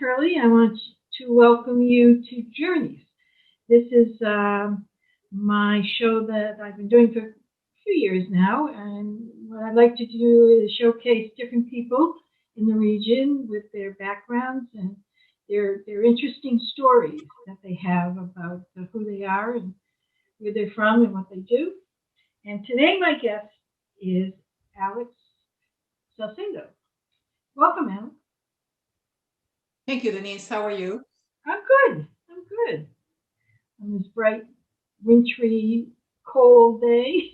Hurley. I want to welcome you to Journeys. This is my show that I've been doing for a few years now, and what I'd like to do is showcase different people in the region with their backgrounds and their interesting stories that they have about who they are and where they're from and what they do. And today my guest is Alex Salcedo. Welcome, Alex. Thank you, Denise. How are you? I'm good. I'm good. On this bright, wintry, cold day.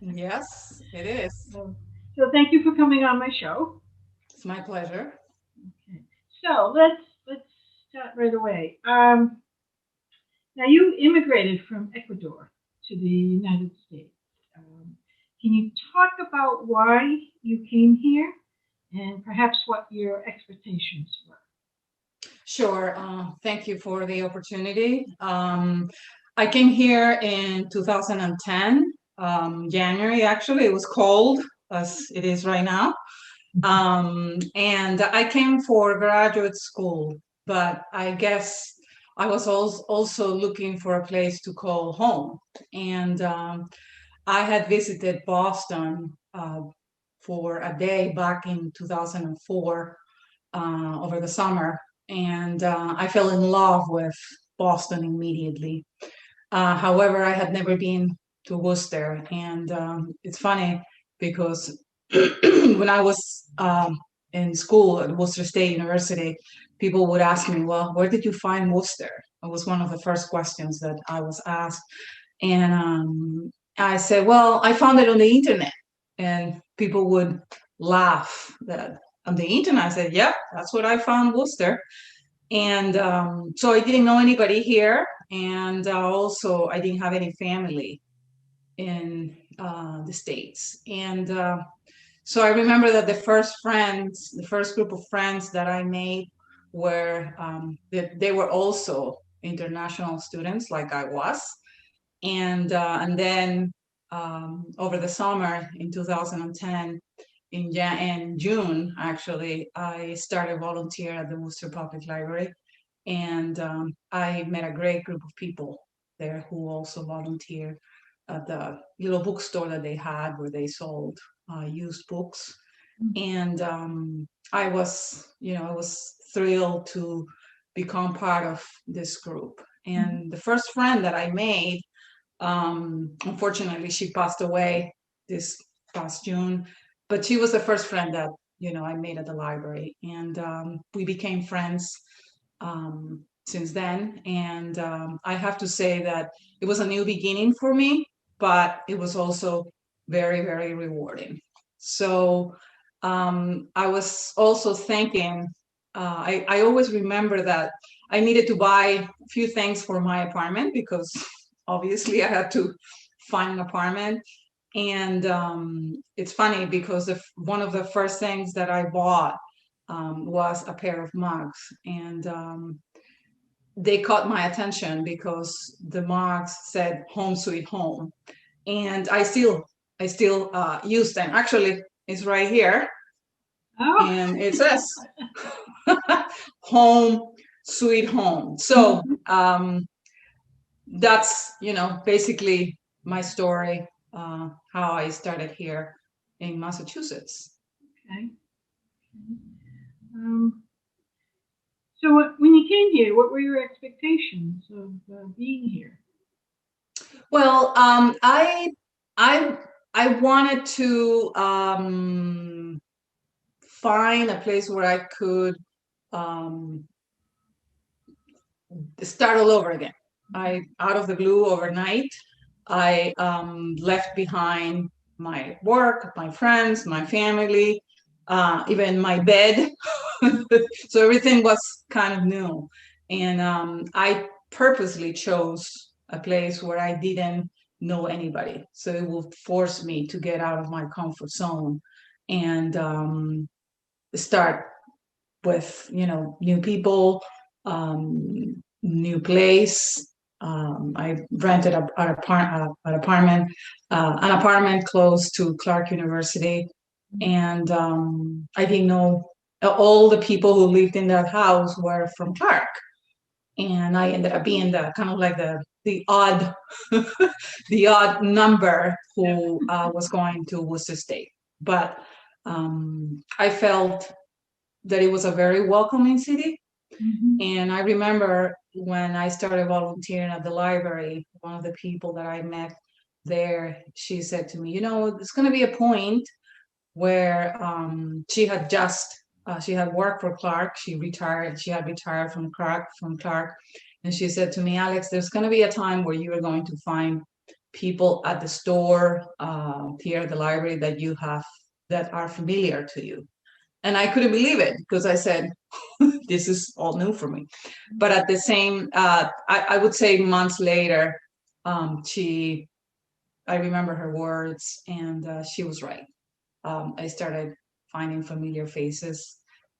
Yes, it is. so thank you for coming on my show. It's my pleasure. Okay. So let's start right away. Now you immigrated from Ecuador to the United States. Um, can you talk about why you came here and perhaps what your expectations were? Sure. Thank you for the opportunity. I came here in 2010, January, actually. It was cold, as it is right now. And I came for graduate school, but I guess I was also looking for a place to call home. And I had visited Boston for a day back in 2004 over the summer, and I fell in love with Boston immediately. However, I had never been to Worcester, and it's funny because when I was in school at Worcester State University, people would ask me, "Well, where did you find Worcester?" It was one of the first questions that I was asked, and I said, "Well, I found it on the internet," and people would laugh that on the internet. I said, "Yep, that's what I found Worcester." And so I didn't know anybody here, and also I didn't have any family in the States. And so I remember that the first group of friends that I made were that they were also international students like I was. And then over the summer in 2010, in June, actually, I started volunteer at the Worcester Public Library, and I met a great group of people there who also volunteered at the little bookstore that they had where they sold used books. And I was thrilled to become part of this group. And the first friend that I made, unfortunately, she passed away this past June, but she was the first friend that I made at the library, and we became friends since then. And I have to say that it was a new beginning for me, but it was also very, very rewarding. So I was also thinking, I always remember that I needed to buy a few things for my apartment because obviously I had to find an apartment. And it's funny because one of the first things that I bought was a pair of mugs. And they caught my attention because the mugs said "Home Sweet Home," and I still use them. Actually, it's right here, Oh. and it says "Home Sweet Home." So that's basically my story, how I started here in Massachusetts. Okay. Um, so when you came here, what were your expectations of being here? Well, I I wanted to find a place where I could um, start all over again. I out of the blue overnight, I left behind my work, my friends, my family, even my bed. So everything was kind of new, and I purposely chose a place where I didn't know anybody, so it would force me to get out of my comfort zone and start with new people, new place. I rented an apartment close to Clark University, and I didn't know all the people who lived in that house were from Clark, and I ended up being the kind of like the odd the odd number who was going to Worcester State. But I felt that it was a very welcoming city. And I remember when I started volunteering at the library, one of the people that I met there, she said to me, you know, there's going to be a point where she had worked for Clark. She had retired from Clark. And she said to me, Alex, there's going to be a time where you are going to find people at the store, here at the library that are familiar to you. And I couldn't believe it, because I said, this is all new for me. But at the same, I would say months later, I remember her words, and she was right. I started finding familiar faces,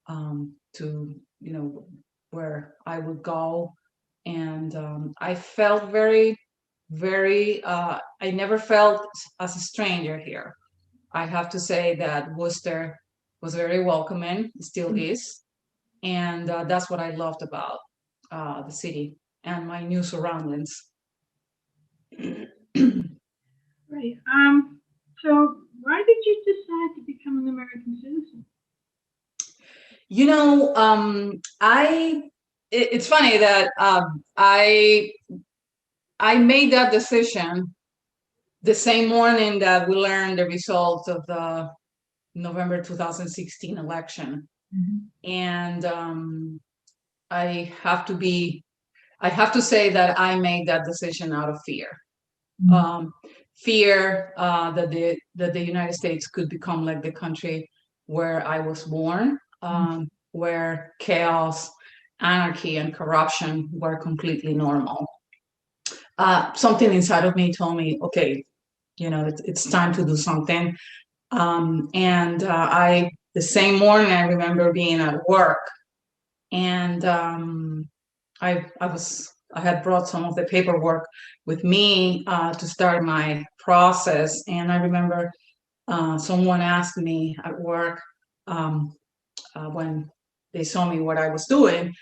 to, you know, where I would go. And I felt I never felt as a stranger here. I have to say that Worcester was very welcoming, still is. And that's what I loved about the city and my new surroundings. Right. So why did you decide to become an American citizen? You know, it's funny that I made that decision the same morning that we learned the results of the November 2016 election. And I have to say that I made that decision out of fear. Fear that the United States could become like the country where I was born, where chaos, anarchy, and corruption were completely normal. Something inside of me told me, okay, you know, it's time to do something. And the same morning, I remember being at work, and I had brought some of the paperwork with me to start my process. And I remember someone asked me at work, when they saw me what I was doing.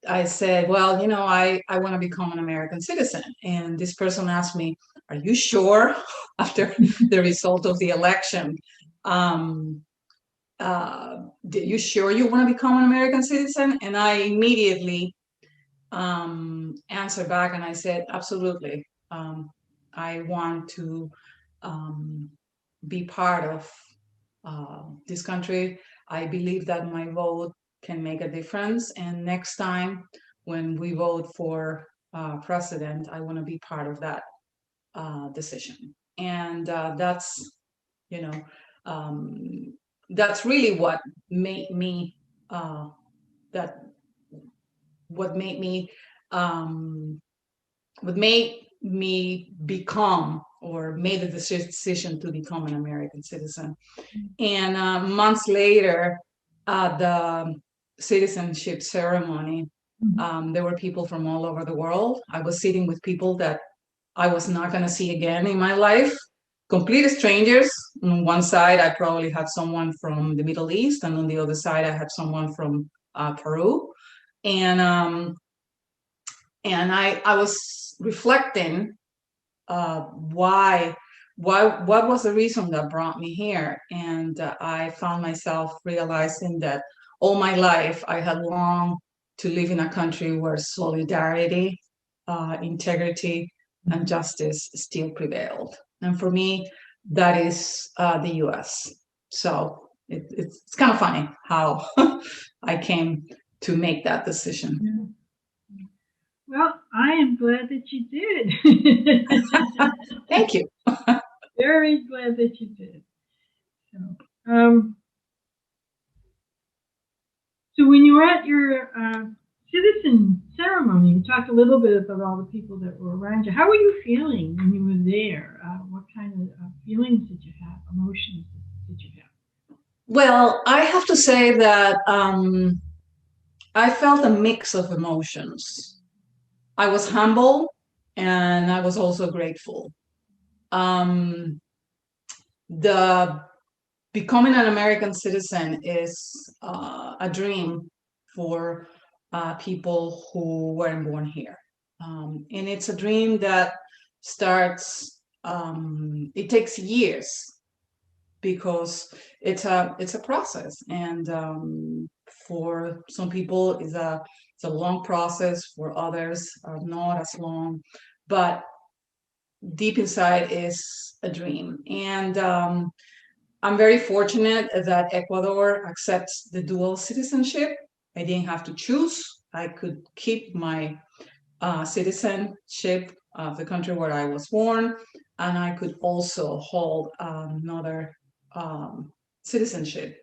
I said, well, you know, I want to become an American citizen. And this person asked me, are you sure, after the result of the election, you sure you want to become an American citizen? And I immediately answered back, and I said, absolutely. I want to be part of this country. I believe that my vote can make a difference. And next time when we vote for president, I want to be part of that decision. And you know, that's really what made me that what made me become, or made the decision to become an American citizen. And months later, at the citizenship ceremony, there were people from all over the world. I was sitting with people that I was not going to see again in my life, complete strangers. On one side, I probably had someone from the Middle East, and on the other side, I had someone from Peru. And I was reflecting what was the reason that brought me here. And I found myself realizing that all my life I had longed to live in a country where solidarity, integrity, and justice still prevailed. And for me, that is the US. So it's kind of funny how I came to make that decision. Yeah. Well, I am glad that you did. Thank you. Very glad that you did. So, so when you were at your citizen ceremony, you talked a little bit about all the people that were around you. How were you feeling when you were there? What kind of feelings did you have? Emotions did you have? Well, I have to say that I felt a mix of emotions. I was humble, and I was also grateful. The becoming an American citizen is a dream for people who weren't born here. And it's a dream that starts, it takes years because it's a process. And for some people, it's a long process. For others, not as long. But deep inside is a dream. And I'm very fortunate that Ecuador accepts the dual citizenship. I didn't have to choose. I could keep my citizenship of the country where I was born, and I could also hold another citizenship,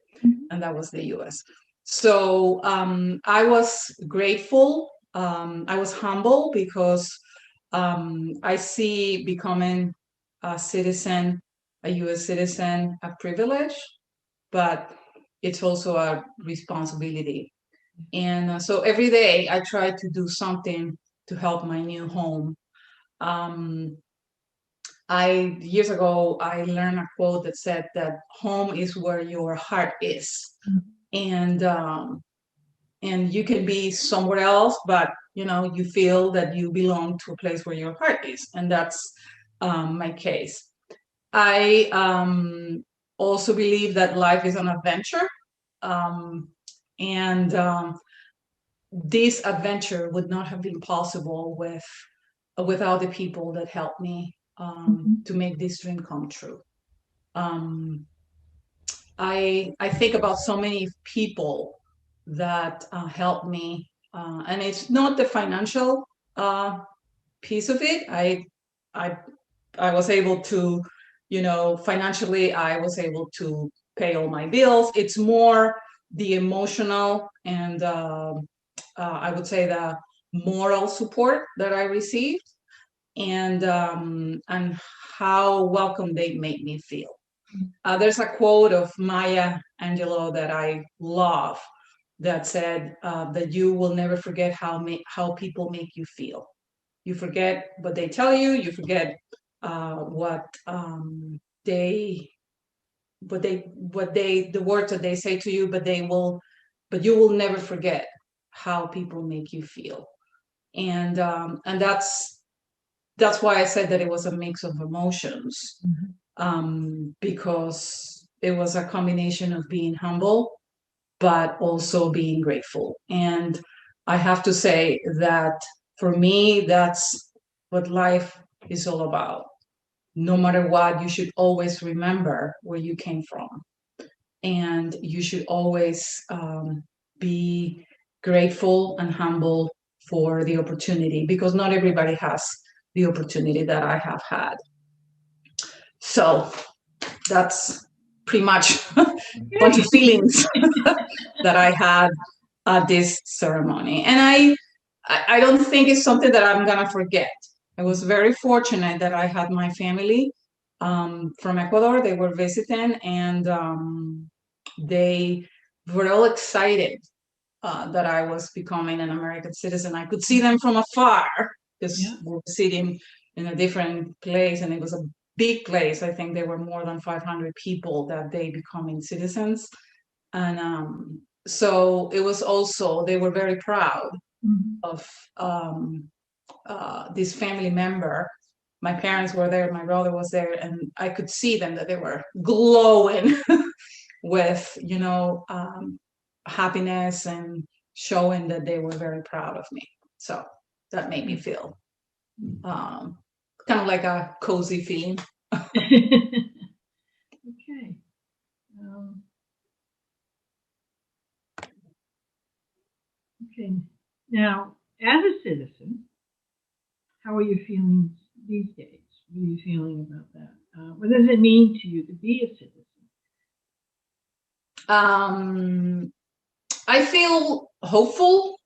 and that was the US. So I was grateful. I was humble because I see becoming a citizen, a US citizen, a privilege, but it's also a responsibility. And so every day I try to do something to help my new home. Um, Years ago I learned a quote that said that home is where your heart is, and and you can be somewhere else, but you feel that you belong to a place where your heart is, and that's my case. I also believe that life is an adventure, um, and this adventure would not have been possible without the people that helped me to make this dream come true. Um, I think about so many people that helped me, and it's not the financial piece of it. I I was able to, financially, I was able to pay all my bills. It's more the emotional and I would say the moral support that I received, and how welcome they made me feel. There's a quote of Maya Angelou that I love that said that you will never forget how people make you feel. You forget what they tell you. You forget what they the words that they say to you, but you will never forget how people make you feel. And that's why I said that it was a mix of emotions, because it was a combination of being humble, but also being grateful. And I have to say that for me, that's what life is all about. No matter what, you should always remember where you came from. And you should always be grateful and humble for the opportunity, because not everybody has the opportunity that I have had. So that's pretty much a bunch of feelings that I had at this ceremony. And I don't think it's something that I'm gonna forget. I was very fortunate that I had my family from Ecuador. They were visiting, and they were all excited that I was becoming an American citizen. I could see them from afar because we were sitting in a different place, and it was a big place. I think there were more than 500 people that day becoming citizens. And so it was also, they were very proud of this family member. My parents were there, my brother was there, and I could see them that they were glowing with, happiness and showing that they were very proud of me. So that made me feel kind of like a cozy feeling. Okay. Okay. Now, as a citizen, how are you feeling these days? What are you feeling about that? What does it mean to you to be a citizen? I feel hopeful.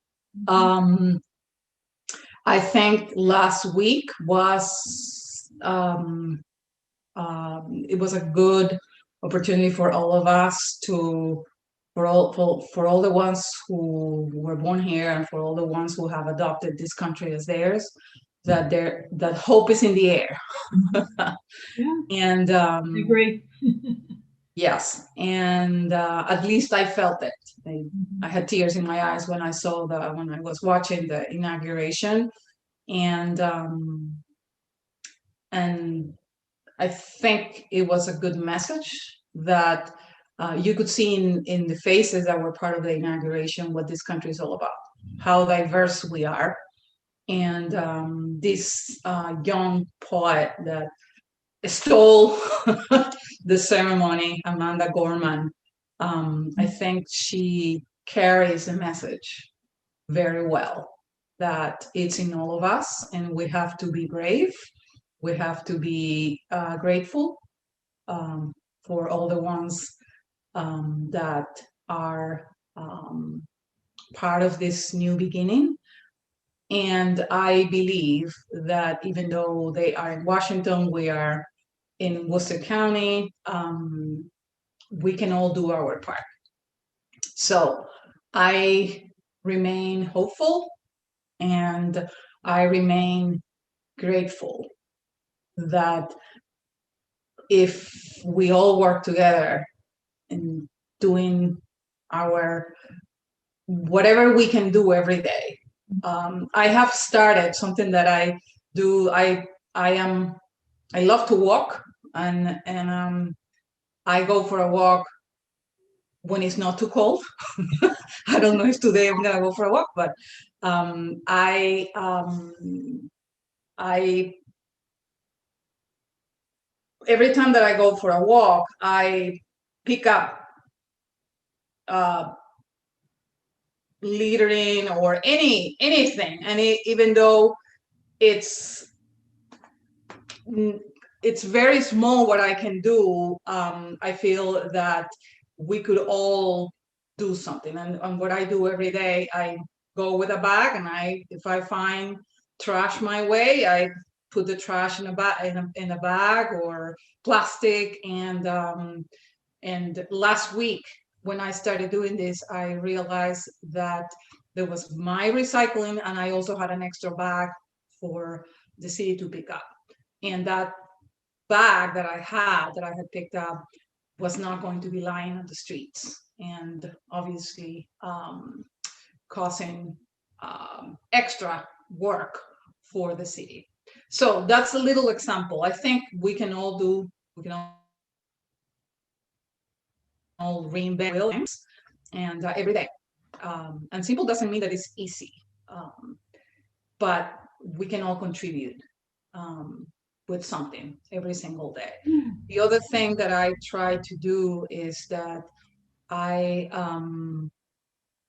I think last week was it was a good opportunity for all of us for all the ones who were born here, and for all the ones who have adopted this country as theirs, that hope is in the air. Yeah, And I agree. Yes, and at least I felt it. Mhm. I had tears in my eyes when I was watching the inauguration, and um, and I think it was a good message that you could see in the faces that were part of the inauguration what this country is all about, how diverse we are, and this young poet that stole the ceremony, Amanda Gorman. I think she carries a message very well that it's in all of us, and we have to be brave. We have to be grateful um, for all the ones that are part of this new beginning. And I believe that even though they are in Washington, we are in Worcester County, we can all do our part. So I remain hopeful and I remain grateful that if we all work together in doing our whatever we can do every day. I have started something that I do. I love to walk, and I go for a walk when it's not too cold. I don't know if today I'm gonna go for a walk, but um, I um, I every time that I go for a walk, I pick up uh, littering or anything, and even though it's it's very small what I can do, I feel that we could all do something. And what I do every day, I go with a bag, and if I find trash my way, I put the trash in a bag, in a bag or plastic. And last week, when I started doing this, I realized that there was my recycling, and I also had an extra bag for the city to pick up. And that bag that I had picked up was not going to be lying on the streets, and obviously causing extra work for the city. So that's a little example. I think we can all reinvent wheels, and every day. And simple doesn't mean that it's easy, um, but we can all contribute um, with something every single day. Yeah. The other thing that I try to do is that I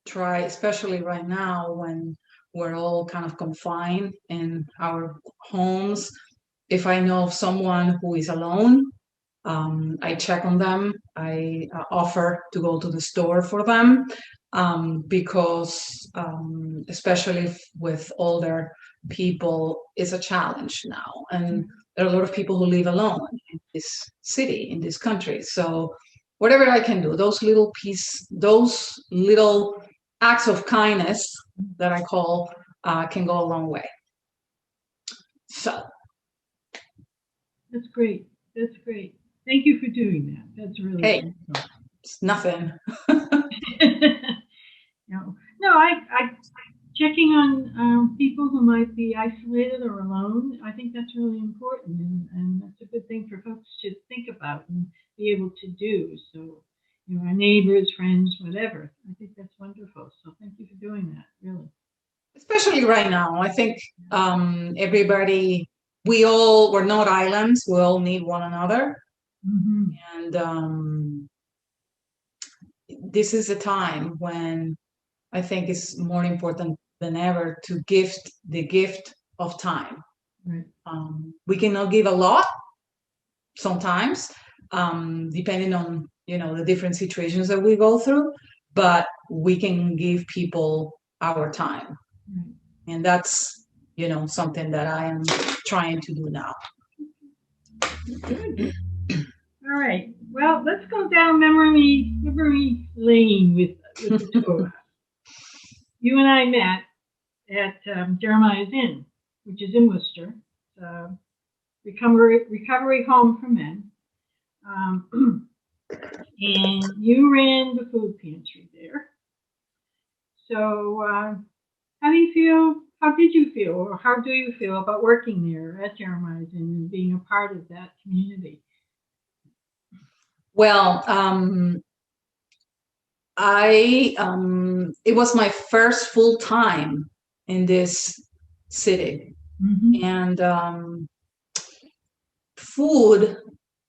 try, especially right now when we're all kind of confined in our homes, if I know of someone who is alone, I check on them. I offer to go to the store for them because, especially with older people, it's a challenge now. And there are a lot of people who live alone in this city, in this country. So, whatever I can do, those little acts of kindness that I call can go a long way. So, That's great. That's great. Thank you for doing that. That's really hey, wonderful. it's nothing. No, no, I checking on people who might be isolated or alone. I think that's really important, and that's a good thing for folks to think about and be able to do. So, our neighbors, friends, whatever. I think that's wonderful. So, thank you for doing that. Really. Especially right now. I think everybody, we're not islands. We all need one another. Hmm. And this is a time when I think it's more important than ever to gift the gift of time. Right. We cannot give a lot sometimes, depending on the different situations that we go through, but we can give people our time, Right. and that's something that I am trying to do now. Good. All right. Well, let's go down memory lane with the two of us. You and I met at Jeremiah's Inn, which is in Worcester, recovery home for men. Um, and you ran the food pantry there. So, how do you feel? How did you feel, or how do you feel about working there at Jeremiah's and being a part of that community? Well, it was my first full time in this city, Mm-hmm. and food.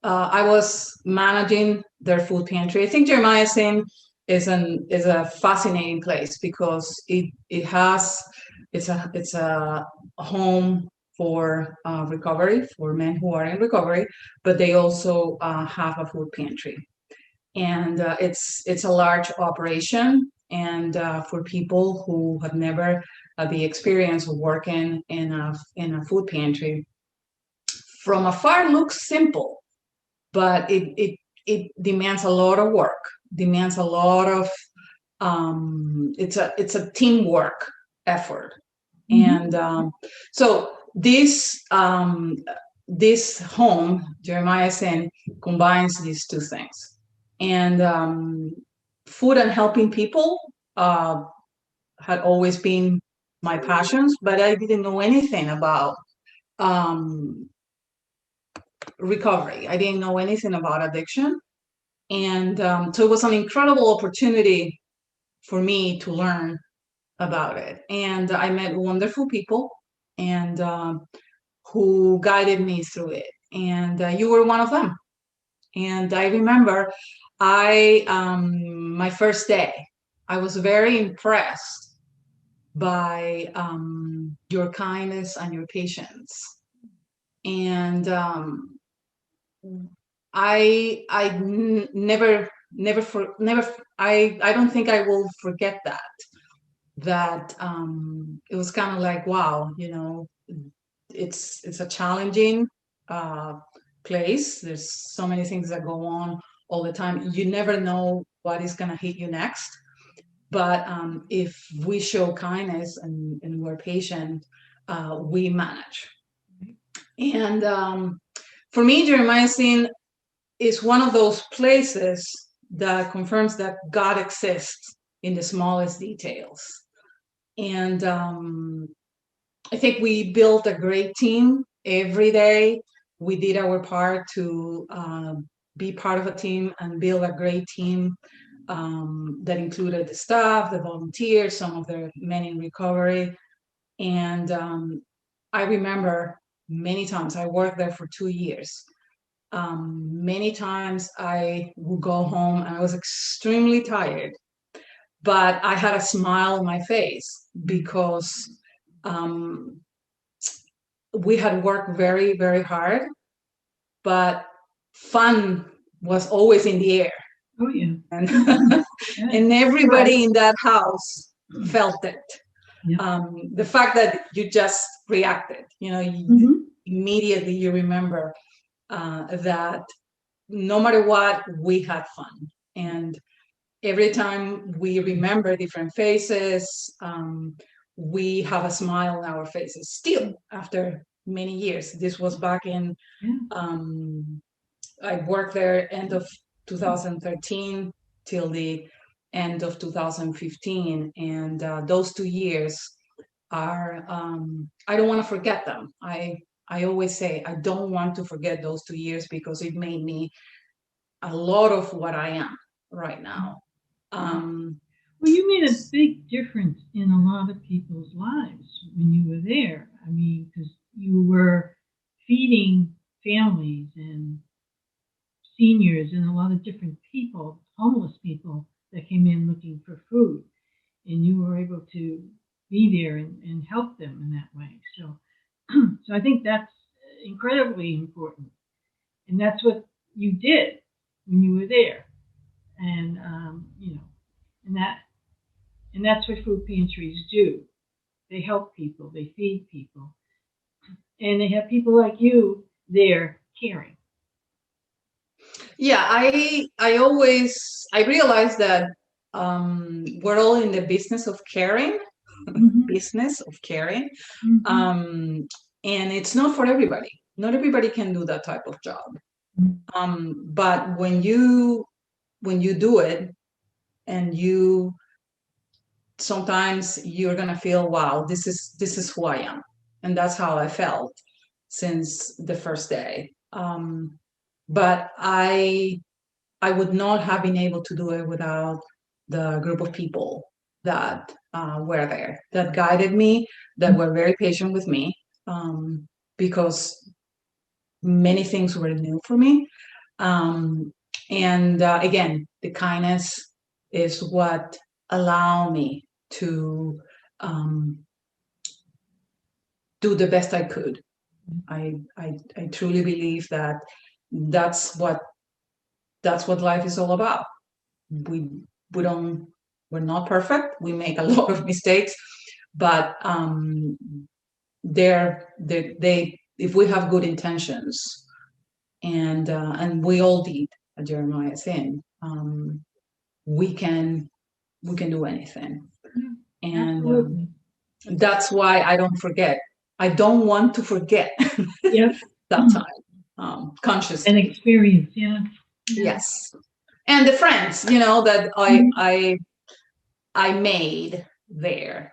I was managing their food pantry. I think Jeremiah's is a fascinating place because it's a home for recovery for men who are in recovery, but they also have a food pantry, and it's a large operation. And for people who have never had the experience of working in a food pantry, from afar looks simple, but it demands a lot of work, demands a lot of it's a teamwork effort. Mm-hmm. And so this home, Jeremiah's Inn, combines these two things. And food and helping people had always been my passions, but I didn't know anything about um, recovery. I didn't know anything about addiction. And so it was an incredible opportunity for me to learn about it. And I met wonderful people and who guided me through it. And you were one of them. And I remember my first day, I was very impressed by your kindness and your patience. And never I don't think I will forget that it was kind of like, wow, you know, it's a challenging uh place. There's so many things that go on all the time. You never know what is going to hit you next, but if we show kindness and we're patient, we manage. And for me, Jeremiah is one of those places that confirms that God exists in the smallest details. And I think we built a great team every day. We did our part to be part of a team and build a great team that included the staff, the volunteers, some of the men in recovery. And I remember many times, I worked there for 2 years. Many times I would go home and I was extremely tired, but I had a smile on my face because um, we had worked very, very hard, but fun was always in the air. Oh yeah. And, Yeah. and everybody in that house felt it. Yeah. The fact that you just reacted, you know, Mm-hmm. immediately you remember that no matter what, we had fun. And every time we remember different faces, we have a smile on our faces still after many years. This was back in, Yeah. I worked there end of 2013 till the end of 2015. And those 2 years are, I don't want to forget them. I always say, I don't want to forget those 2 years because it made me a lot of what I am right now. Um, Well, you made a big difference in a lot of people's lives when you were there. I mean, because you were feeding families and seniors and a lot of different people, homeless people that came in looking for food, and you were able to be there and help them in that way. So, so I think that's incredibly important, and that's what you did when you were there, and you know, and that's what food pantries do. They help people, they feed people, and they have people like you there caring. yeah, I realized that we're all in the business of caring, Mm-hmm. business of caring, Mm-hmm. um, and it's not for everybody. Not everybody can do that type of job. But when you do it, and you sometimes you're gonna feel, wow, this is who I am, and that's how I felt since the first day. But I would not have been able to do it without the group of people that were there, that guided me, that were very patient with me, because many things were new for me. And again, the kindness is what allowed me to do the best I could. I truly believe that that's what life is all about. We we don't we're not perfect. We make a lot of mistakes, but they if we have good intentions, and we all did at Jeremiah's Inn, we can do anything. And that's why I don't forget. I don't want to forget that time, consciously. An experience, yeah. Yes. And the friends, that I made there.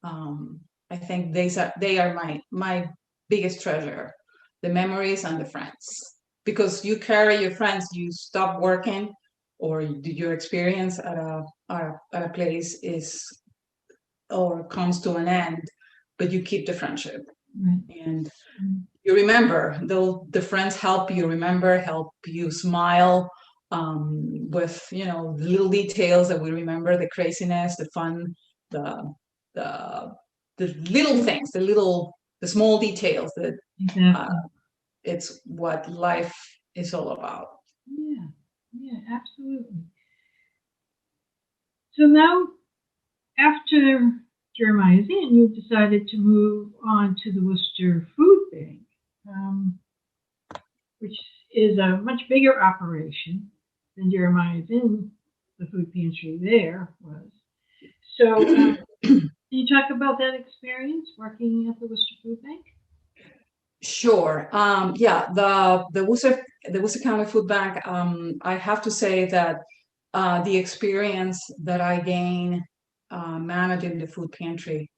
I think they are my biggest treasure, the memories and the friends. Because you carry your friends, you stop working, or your experience at a place is or comes to an end, but you keep the friendship. And you remember, though the friends help you remember, help you smile, with little details that we remember, the craziness, the fun, the the little things, the small details that it's what life is all about. Yeah, absolutely. So now, after Jeremiah's Inn, you decided to move on to the Worcester Food Bank, which is a much bigger operation than Jeremiah's Inn, the food pantry there was. So, can you talk about that experience working at the Worcester Food Bank? Sure. Yeah, the Worcester County Food Bank. I have to say that the experience that I gained managing the food pantry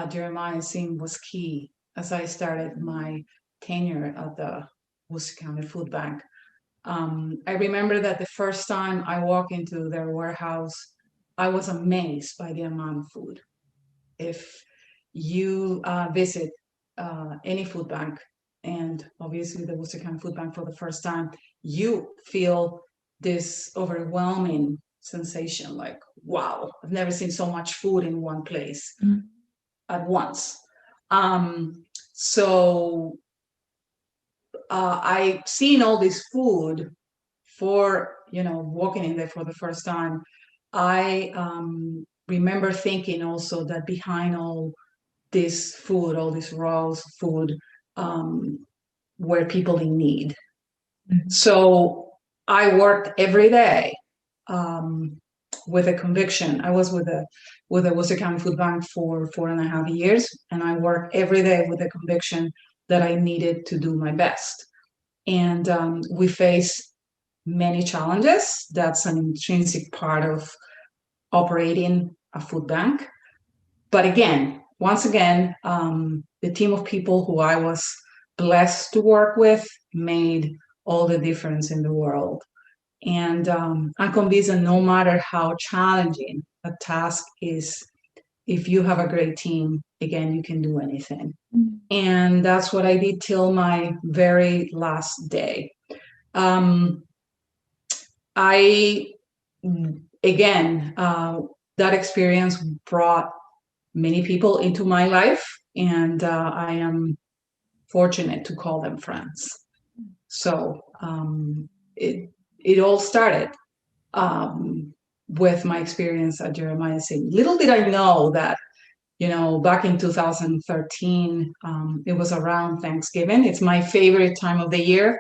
Jeremiah's Inn was key as I started my tenure at the Worcester County Food Bank. I remember that the first time I walked into their warehouse, I was amazed by the amount of food. If you visit any food bank, and obviously the Worcester County Food Bank for the first time, you feel this overwhelming sensation, like, wow, I've never seen so much food in one place at once. So I seen all this food for walking in there for the first time. I remember thinking also that behind all this food, all this raw food, were people in need. So I worked every day with a conviction. I was with the Worcester County Food Bank for 4.5 years, and I worked every day with a conviction that I needed to do my best. And we face many challenges. That's an intrinsic part of operating a food bank. But again, once again, the team of people who I was blessed to work with made all the difference in the world. And I'm convinced that no matter how challenging a task is, if you have a great team, again, you can do anything. And that's what I did till my very last day. That experience brought many people into my life, and I am fortunate to call them friends. So it all started with my experience at Jeremiah's Inn. Little did I know that, back in 2013, it was around Thanksgiving. It's my favorite time of the year.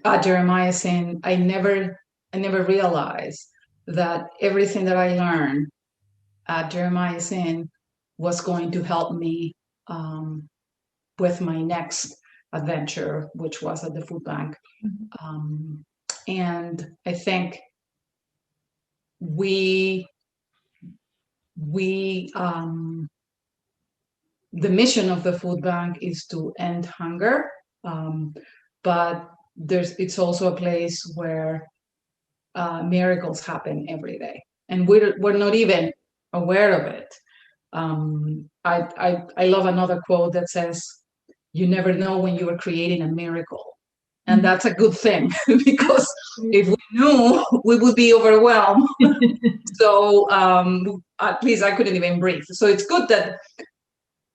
At Jeremiah's Inn, I never realized that everything that I learned at Jeremiah's Inn was going to help me with my next adventure, which was at the food bank. And I think we the mission of the food bank is to end hunger, but it's also a place where miracles happen every day, and we're not even aware of it. I love another quote that says, "You never know when you are creating a miracle." And that's a good thing, because if we knew, we would be overwhelmed. So at least I couldn't even breathe. So it's good that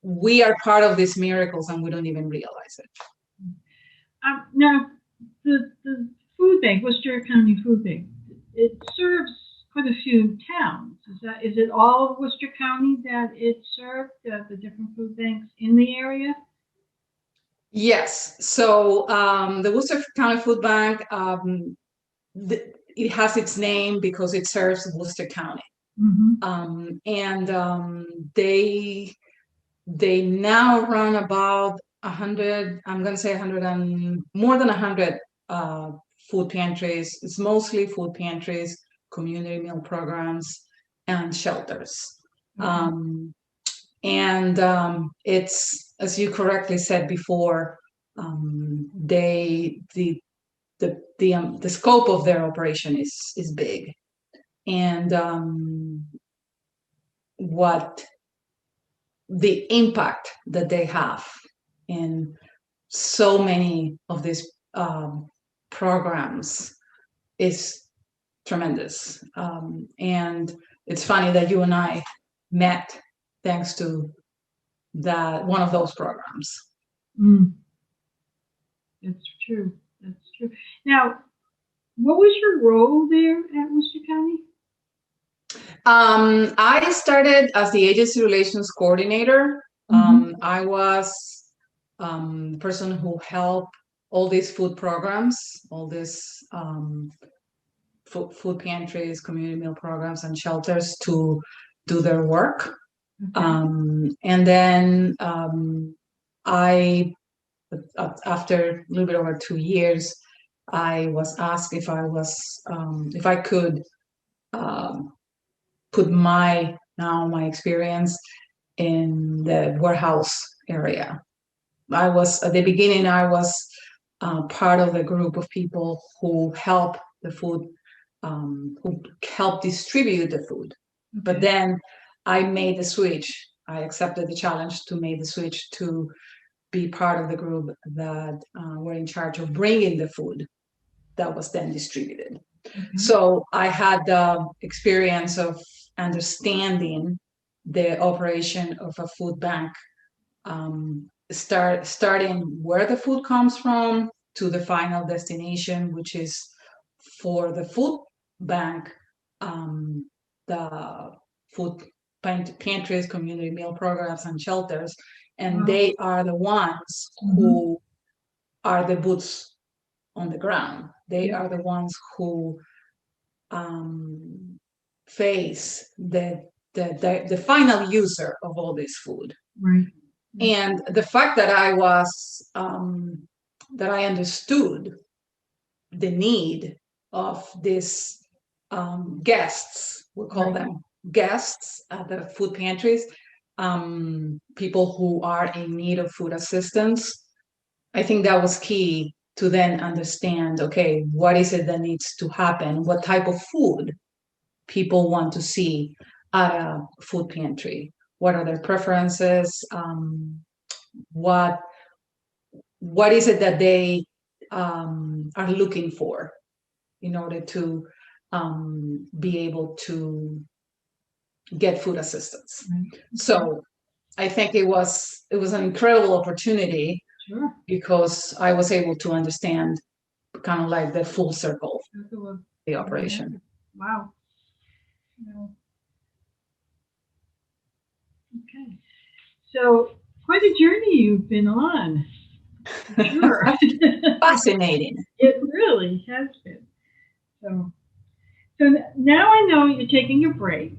we are part of these miracles and we don't even realize it. Now, the food bank, Worcester County Food Bank, it serves quite a few towns. Is it all of Worcester County that it served, the different food banks in the area? Yes. So the Worcester County Food Bank, it has its name because it serves Worcester County. And they now run about 100, I'm going to say 100 and more than 100 food pantries. It's mostly food pantries, community meal programs, and shelters. It's, as you correctly said before, the scope of their operation is big, and what the impact that they have in so many of these programs is tremendous. And it's funny that you and I met thanks to one of those programs. That's true. That's true. Now, what was your role there at Worcester County? I started as the agency relations coordinator. I was the person who helped all these food programs, all these food pantries, community meal programs, and shelters to do their work. And then after a little bit over 2 years, I was asked if I could put my experience in the warehouse area. At the beginning, I was part of the group of people who help the food, who help distribute the food. But then I made the switch. I accepted the challenge to make the switch to be part of the group that were in charge of bringing the food that was then distributed. So I had the experience of understanding the operation of a food bank, starting where the food comes from to the final destination, which is for the food bank, the food pantries, community meal programs, and shelters. And they are the ones who are the boots on the ground. They are the ones who face the final user of all this food. And the fact that that I understood the need of these guests, we'll call them guests at the food pantries, people who are in need of food assistance, I think that was key to then understand, okay, what is it that needs to happen? What type of food people want to see at a food pantry? What are their preferences? What is it that they are looking for in order to be able to get food assistance? So I think it was an incredible opportunity. Because I was able to understand kind of like the full circle, the operation. Wow. Okay. So quite a journey you've been on. Sure. Fascinating. It really has been. So now I know you're taking a break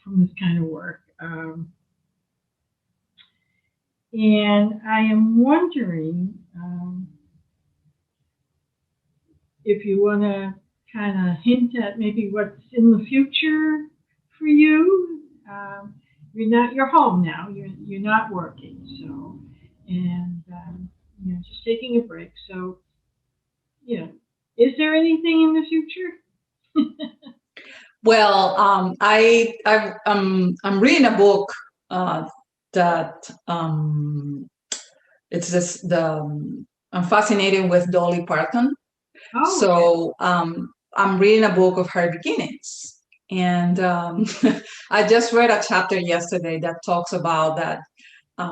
from this kind of work. And I am wondering if you want to kind of hint at maybe what's in the future for you. You're home now. You're not working, so and just taking a break. So you know, is there anything in the future? Well, I'm reading a book that it's this the I'm fascinated with Dolly Parton. Oh, okay. So I'm reading a book of her beginnings, and I just read a chapter yesterday that talks about that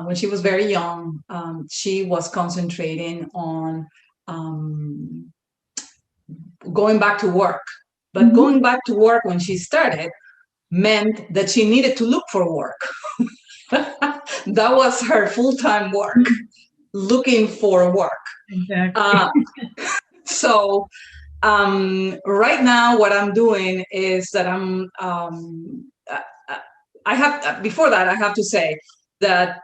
when she was very young, she was concentrating on um, going back to work. But Mm-hmm. going back to work when she started meant that she needed to look for work. That was her full-time work, looking for work. Exactly. Uh, so right now, what I'm doing is that I have, before that, I have to say that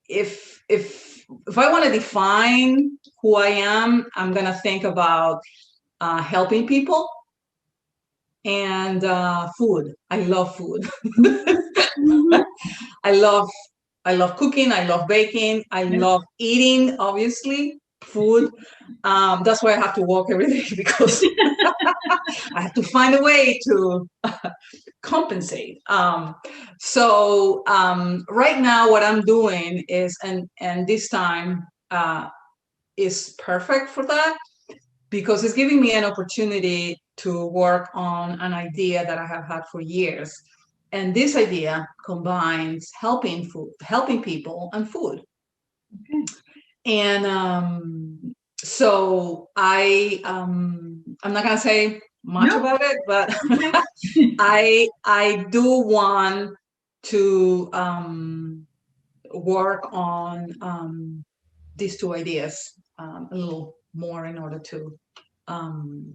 if I want to define who I am, I'm going to think about helping people and food. I love food. Mm-hmm. I love I love cooking. I love baking. I Yeah. love eating, obviously, food. That's why I have to walk every day because I have to find a way to compensate. Right now, what I'm doing is, and this time is perfect for that because it's giving me an opportunity to work on an idea that I have had for years. And this idea combines helping people and food. Okay. And so I'm not gonna say much No. about it, but Okay. I do want to work on these two ideas a little more in order to um,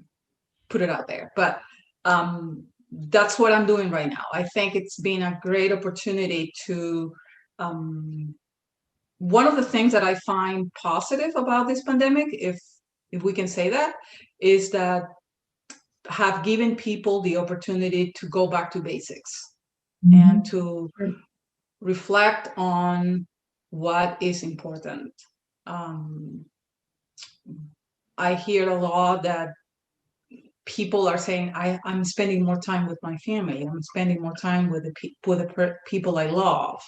put it out there. But that's what I'm doing right now. I think it's been a great opportunity to. One of the things that I find positive about this pandemic, if we can say that, is that have given people the opportunity to go back to basics and Mm-hmm. to reflect on what is important. Um, I hear a lot that people are saying, I'm spending more time with my family. I'm spending more time with the people I love.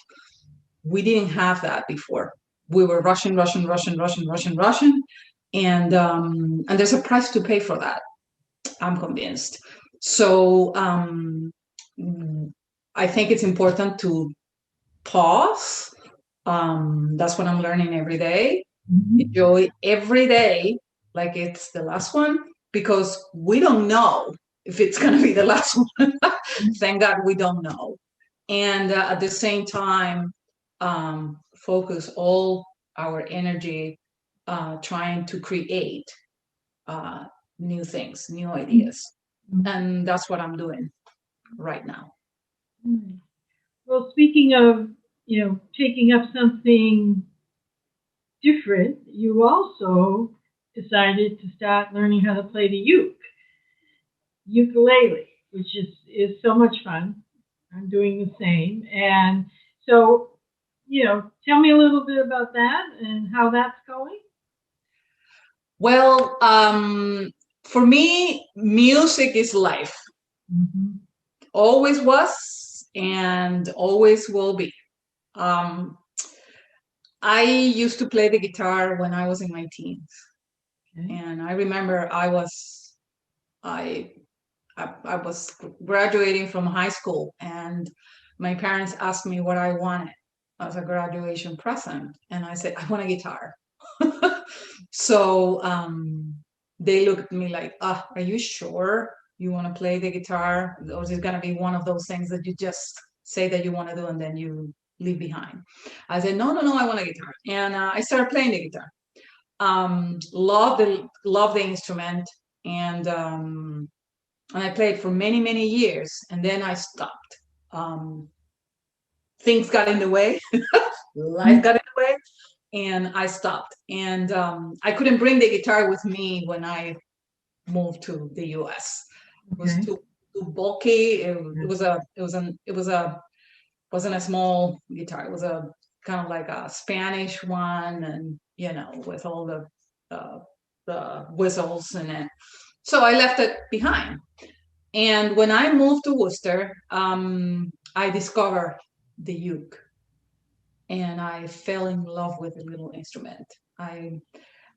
We didn't have that before. We were rushing, rushing, rushing, rushing, rushing, rushing, and there's a price to pay for that. I'm convinced. So I think it's important to pause. That's what I'm learning every day. Mm-hmm. Enjoy every day like it's the last one because we don't know if it's going to be the last one. Thank God we don't know. And at the same time, focus all our energy trying to create uh, new things, new ideas. And that's what I'm doing right now. Mm-hmm. Well, speaking of, taking up something different, you also decided to start learning how to play the ukulele, which is so much fun. I'm doing the same, and so tell me a little bit about that and how that's going. Well, for me, music is life. Mm-hmm. Always was and always will be. Um, I used to play the guitar when I was in my teens, Okay. and I remember I I was graduating from high school, and my parents asked me what I wanted as a graduation present, and I said I want a guitar. So they looked at me like, are you sure you want to play the guitar? Or is it going to be one of those things that you just say that you want to do and then you leave behind? I said, no, no, no, I want a guitar. And I started playing the guitar. Love the instrument. And I played for many, many years. And then I stopped. Um, things got in the way, life got in the way, and I stopped. And I couldn't bring the guitar with me when I moved to the US. It was Okay. too bulky. It wasn't a small guitar. It was a kind of like a Spanish one, and with all the whistles in it. So I left it behind. And when I moved to Worcester, I discovered the uke, and I fell in love with the little instrument. I,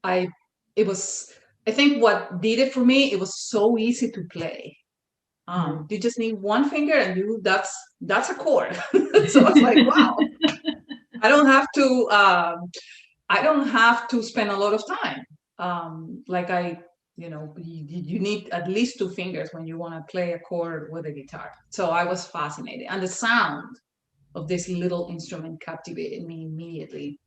I, it was. I think what did it for me, it was so easy to play. You just need one finger, and that's a chord. So I was like, wow, I don't have to. I don't have to spend a lot of time. Like you need at least two fingers when you want to play a chord with a guitar. So I was fascinated, and the sound of this little instrument captivated me immediately.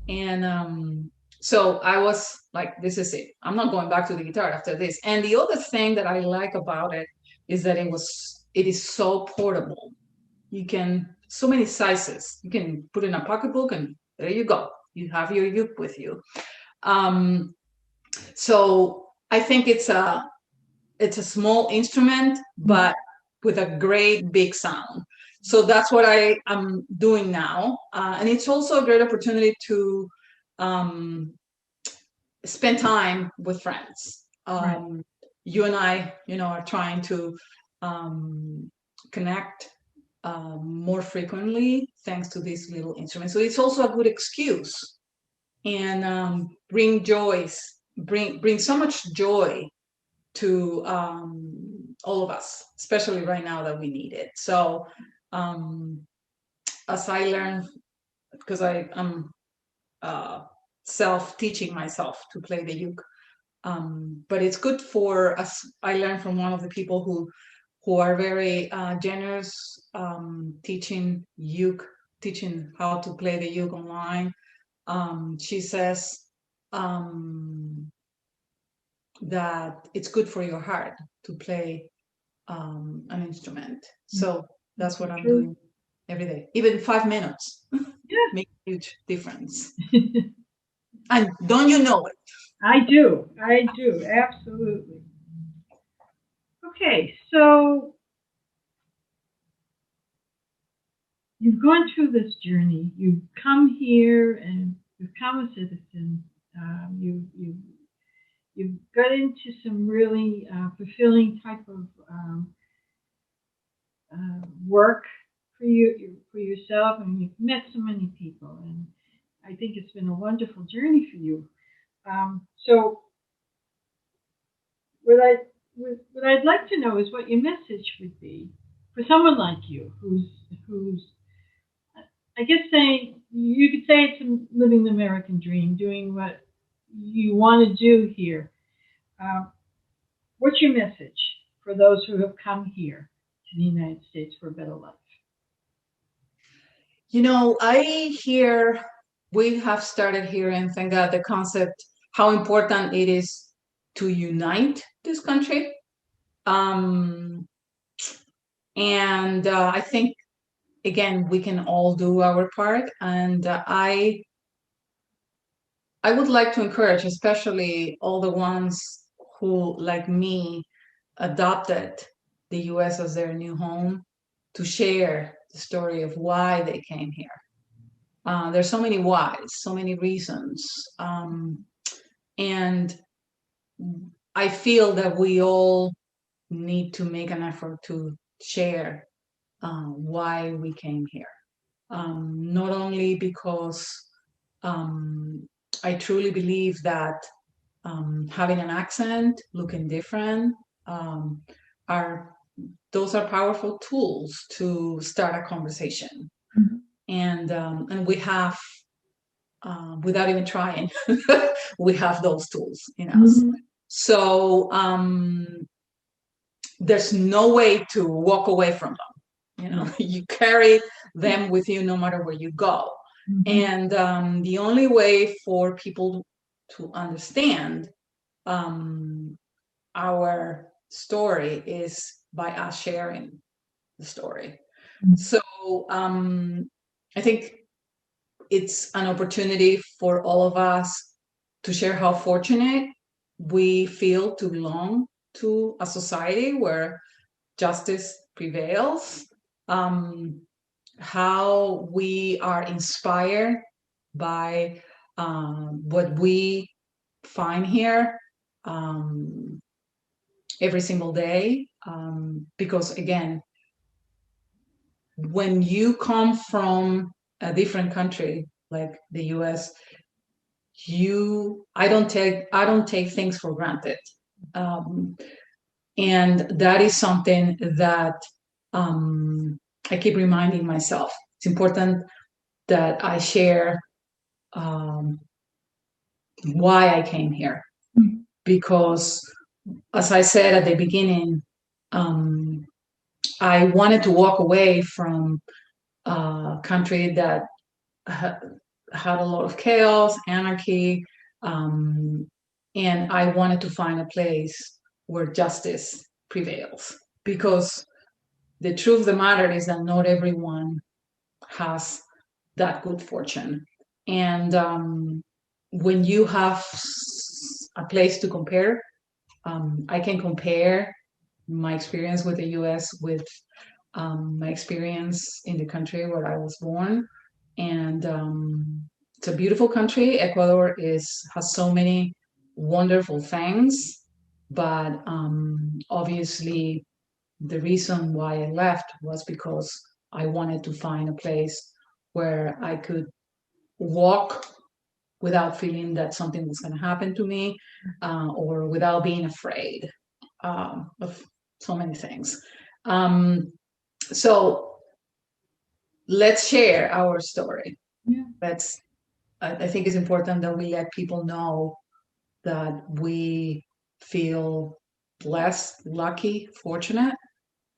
And so I was like, this is it. I'm not going back to the guitar after this. And the other thing that I like about it is that it is so portable. You can, so many sizes. You can put in a pocketbook, and there you go. You have your uke with you. Um, so I think it's a small instrument, but with a great big sound. So that's what I am doing now, and it's also a great opportunity to um, spend time with friends. Right. You and I, are trying to connect more frequently thanks to this little instrument. So it's also a good excuse, and bring so much joy to all of us, especially right now that we need it. So um, as I learn, because I'm uh, self-teaching myself to play the uke, but it's good for us. I learned from one of the people who are very generous, teaching how to play the uke online. She says um, that it's good for your heart to play an instrument. So that's what I'm True. doing every day. Even 5 minutes Yeah. make a huge difference. And don't you know it? I do. I do. Absolutely. Okay. So you've gone through this journey. You've come here and become a citizen. You've got into some really fulfilling type of work for yourself, and you've met so many people. And I think it's been a wonderful journey for you. So what I what I'd like to know is what your message would be for someone like you, who's I guess saying you could say it's living the American dream, doing what you want to do here. Um, what's your message for those who have come here to the United States for a better life? I hear we have started hearing, thank God, the concept how important it is to unite this country. Um, and I think again we can all do our part, and I would like to encourage, especially all the ones who, like me, adopted the US as their new home, to share the story of why they came here. There's so many whys, so many reasons. And I feel that we all need to make an effort to share why we came here. Not only because I truly believe that having an accent, looking different, um, are those are powerful tools to start a conversation, and we have without even trying, we have those tools in us. Mm-hmm. So there's no way to walk away from them. You carry them with you no matter where you go. Mm-hmm. And the only way for people to understand um, our story is by us sharing the story. So I think it's an opportunity for all of us to share how fortunate we feel to belong to a society where justice prevails, how we are inspired by what we find here every single day. Because again, when you come from a different country like the US, I don't take things for granted. And that is something that I keep reminding myself. It's important that I share why I came here. Because, as I said at the beginning, I wanted to walk away from a country that had a lot of chaos, anarchy, and I wanted to find a place where justice prevails. Because the truth of the matter is that not everyone has that good fortune. And when you have a place to compare, I can compare my experience with the US with my experience in the country where I was born. And it's a beautiful country. Ecuador has so many wonderful things, but obviously the reason why I left was because I wanted to find a place where I could walk without feeling that something was going to happen to me, or without being afraid of so many things. So let's share our story. Yeah. I think it's important that we let people know that we feel blessed, lucky, fortunate,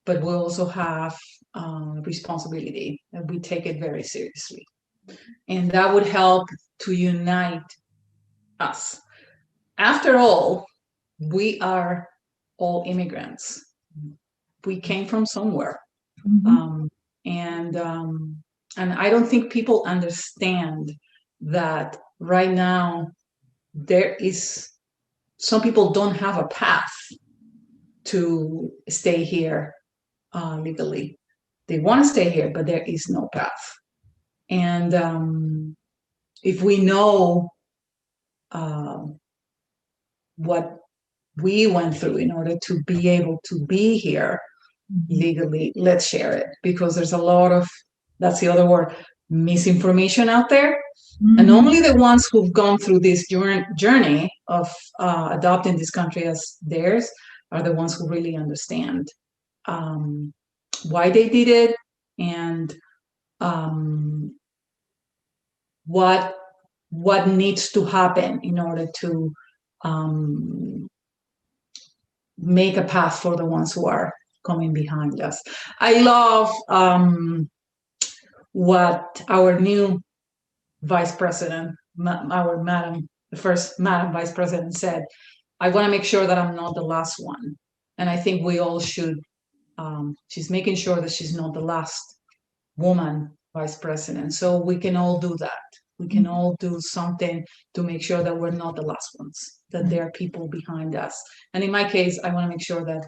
but we also have responsibility, and we take it very seriously. And that would help to unite us. After all, we are all immigrants. We came from somewhere. Mm-hmm. And I don't think people understand that right now some people don't have a path to stay here legally. They want to stay here, but there is no path. And if we know what we went through in order to be able to be here legally, let's share it, because there's a lot of, that's the other word, misinformation out there. Mm-hmm. And only the ones who've gone through this journey of adopting this country as theirs are the ones who really understand why they did it, and what needs to happen in order to make a path for the ones who are coming behind us. I love what our new vice president, the first madam vice president said. I want to make sure that I'm not the last one. And I think we all should. She's making sure that she's not the last woman vice president. So we can all do that. We can all do something to make sure that we're not the last ones, that there are people behind us. And in my case, I want to make sure that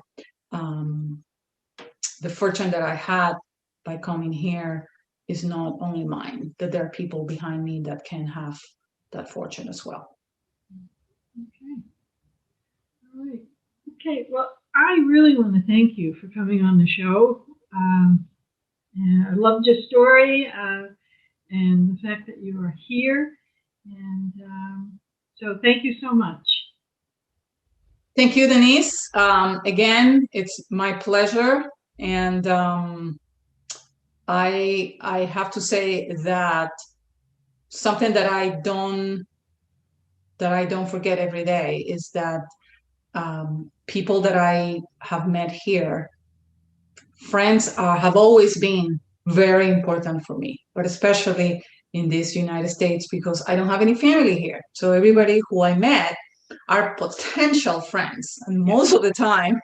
the fortune that I had by coming here is not only mine, that there are people behind me that can have that fortune as well. Okay. All right. Okay. Well, I really want to thank you for coming on the show. And I loved your story and the fact that you are here. And so thank you so much. Thank you, Denise. Again, it's my pleasure. And I have to say that something that I don't forget every day is that people that I have met here, friends, have always been very important for me, but especially in this United States, because I don't have any family here. So everybody who I met are potential friends, and most of the time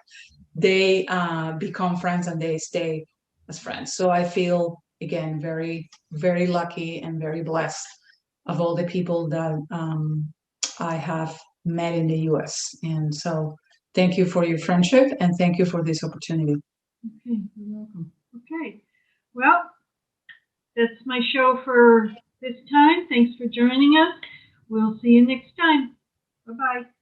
they become friends and they stay as friends. So I feel, again, very, very lucky and very blessed of all the people that I have met in the US. And so thank you for your friendship and thank you for this opportunity. Okay, you're welcome. Okay, well, that's my show for this time. Thanks for joining us. We'll see you next time. Bye-bye.